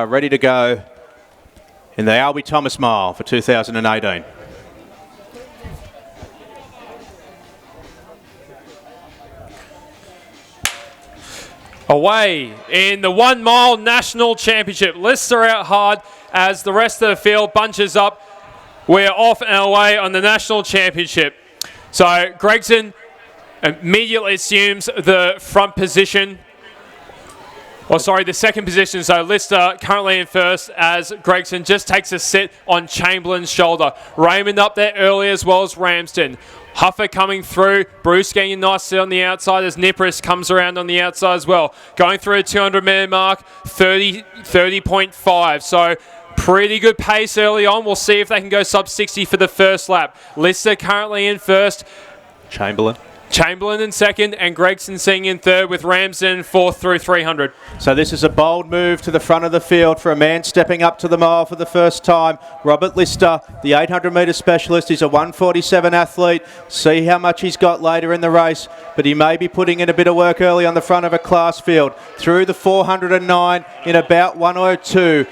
Ready to go in the Albie Thomas Mile for 2018. Away in the 1 mile national championship. Lists are out hard as the rest of the field bunches up. We're off and away on the national championship. So Gregson immediately assumes the front position. The second position. So Lister currently in first as Gregson just takes a sit on Chamberlain's shoulder. Raymond up there early as well as Ramsden. Huffer coming through. Bruce getting a nice sit on the outside as Nipris comes around on the outside as well. Going through a 200-metre mark, 30.5. So pretty good pace early on. We'll see if they can go sub 60 for the first lap. Lister currently in first. Chamberlain in second, and Gregson sitting in third with Ramsden fourth through 300. So this is a bold move to the front of the field for a man stepping up to the mile for the first time. Robert Lister, the 800-metre specialist. He's a 147 athlete. See how much he's got later in the race, but he may be putting in a bit of work early on the front of a class field. Through the 409 in about 102.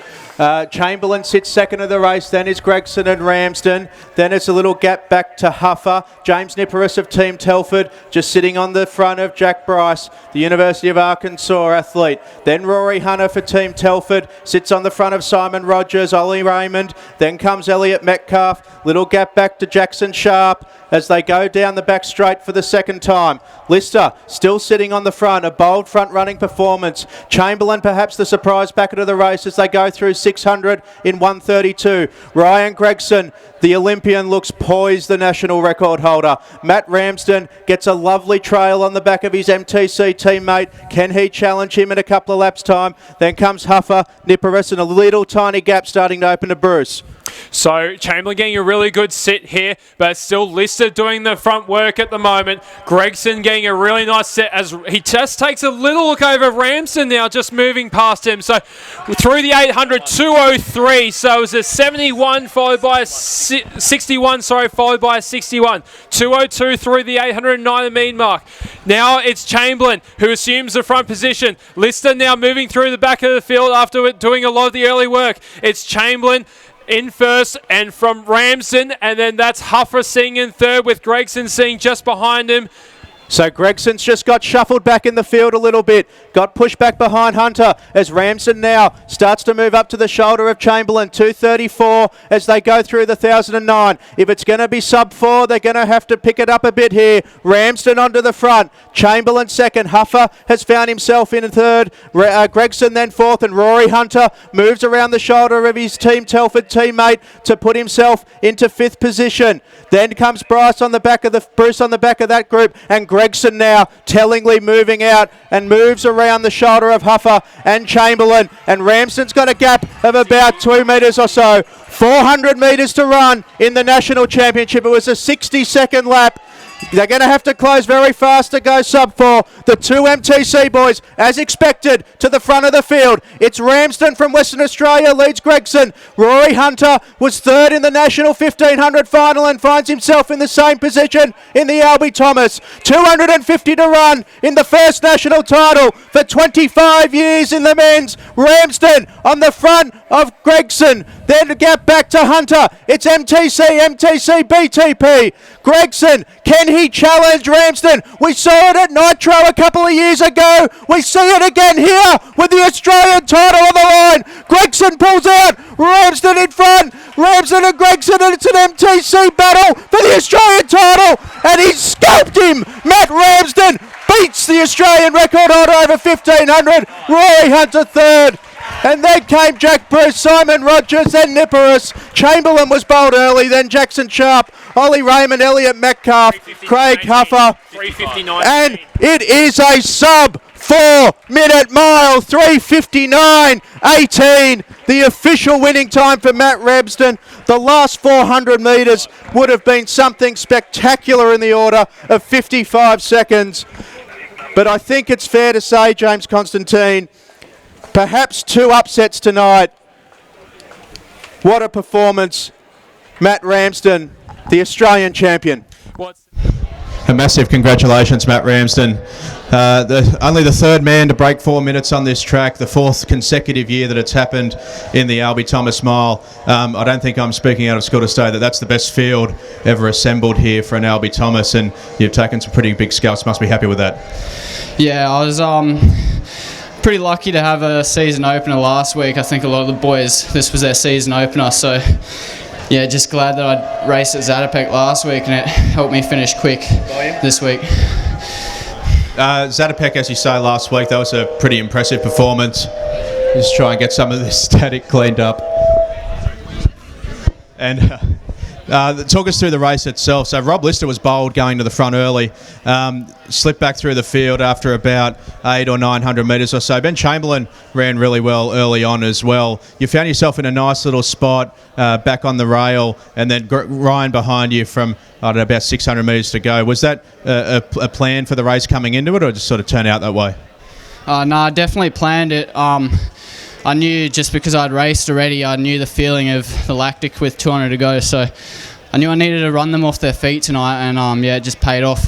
Chamberlain sits second of the race, then is Gregson and Ramsden. Then it's a little gap back to Huffer. James Nipperis of Team Telford just sitting on the front of Jack Bryce, the University of Arkansas athlete. Then Rorey Hunter for Team Telford sits on the front of Simon Rogers, Ollie Raymond. Then comes Elliot Metcalf. Little gap back to Jackson Sharp as they go down the back straight for the second time. Lister still sitting on the front, a bold front-running performance. Chamberlain perhaps the surprise back into the race as they go through 600 in 132. Ryan Gregson, the Olympian, looks poised, the national record holder. Matt Ramsden gets a lovely trail on the back of his MTC teammate. Can he challenge him in a couple of laps' time? Then comes Huffer, Nipperis, and a little tiny gap starting to open to Bruce. So Chamberlain getting a really good sit here, but still Lister doing the front work at the moment. Gregson getting a really nice sit as he just takes a little look over Ramsden now, just moving past him. So through the 800, 203. So it was a 71 followed by a 61, followed by a 61. 202 through the 809 mean mark. Now it's Chamberlain who assumes the front position. Lister now moving through the back of the field after doing a lot of the early work. It's Chamberlain in first and from Ramsden, and then that's Huffer sitting in third with Gregson sitting just behind him. So Gregson's just got shuffled back in the field a little bit. Got pushed back behind Hunter as Ramsden now starts to move up to the shoulder of Chamberlain. 234 as they go through the 1009. If it's going to be sub 4, they're going to have to pick it up a bit here. Ramsden onto the front. Chamberlain second. Huffer has found himself in third. Gregson then fourth, and Rorey Hunter moves around the shoulder of his Team Telford teammate to put himself into fifth position. Then comes Bruce on the back of that group, and Gregson now tellingly moving out and moves around the shoulder of Huffer and Chamberlain, and Ramsden's got a gap of about 2 metres or so. 400 metres to run in the national championship. It was a 60-second lap. They're going to have to close very fast to go sub 4. The two MTC boys, as expected, to the front of the field. It's Ramsden from Western Australia leads Gregson. Rorey Hunter was third in the national 1500 final and finds himself in the same position in the Albie Thomas. 250 to run in the first national title for 25 years in the men's. Ramsden on the front of Gregson. Then to get back to Hunter. It's MTC, BTP. Gregson, can he challenge Ramsden? We saw it at Nitro a couple of years ago. We see it again here with the Australian title on the line. Gregson pulls out. Ramsden in front. Ramsden and Gregson, and it's an MTC battle for the Australian title. And he's scalped him. Matt Ramsden beats the Australian record holder over 1500. Rorey Hunter third. And then came Jack Bruce, Simon Rogers, then Nipperis. Chamberlain was bowled early, then Jackson Sharp, Ollie Raymond, Elliot Metcalf, Craig Huffer. And it is a sub 4-minute mile, 3:59.18. The official winning time for Matt Ramsden. The last 400 metres would have been something spectacular in the order of 55 seconds. But I think it's fair to say, James Constantine, perhaps 2 upsets tonight. What a performance. Matt Ramsden, the Australian champion. A massive congratulations, Matt Ramsden. Only the third man to break 4 minutes on this track, the fourth consecutive year that it's happened in the Albie Thomas Mile. I don't think I'm speaking out of school to say that that's the best field ever assembled here for an Albie Thomas, and you've taken some pretty big scalps. Must be happy with that. Yeah, I was pretty lucky to have a season opener last week. I think a lot of the boys, this was their season opener, so yeah, just glad that I raced at Zatopek last week and it helped me finish quick this week. Zatopek, as you say, last week, that was a pretty impressive performance. Just try and get some of this static cleaned up. And talk us through the race itself. So Rob Lister was bold going to the front early, slipped back through the field after about 800 or 900 metres or so. Ben Chamberlain ran really well early on as well. You found yourself in a nice little spot back on the rail, and then Ryan behind you from, I don't know, about 600 metres to go. Was that a plan for the race coming into it, or just sort of turn out that way? No, I definitely planned it. I knew just because I'd raced already, I knew the feeling of the lactic with 200 to go, so I knew I needed to run them off their feet tonight, and yeah, it just paid off.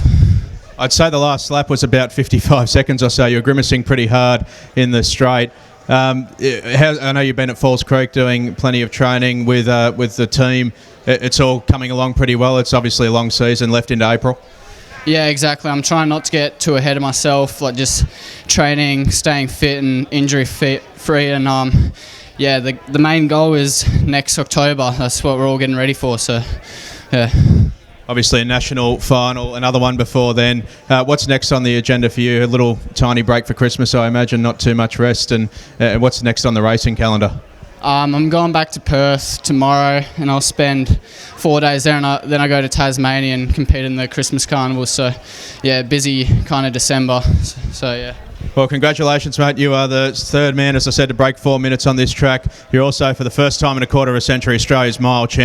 I'd say the last lap was about 55 seconds or so. You were grimacing pretty hard in the straight. I know you've been at Falls Creek doing plenty of training with the team. It's all coming along pretty well. It's obviously a long season left into April. Yeah, exactly. I'm trying not to get too ahead of myself, like just training, staying fit and injury free, and yeah, the main goal is next October. That's what we're all getting ready for, so yeah. Obviously a national final, another one before then. What's next on the agenda for you? A little tiny break for Christmas, I imagine, not too much rest, and what's next on the racing calendar? I'm going back to Perth tomorrow, and I'll spend 4 days there, and then I go to Tasmania and compete in the Christmas Carnival. So, yeah, busy kind of December. So yeah. Well, congratulations, mate. You are the third man, as I said, to break 4 minutes on this track. You're also, for the first time in a quarter of a century, Australia's mile champion.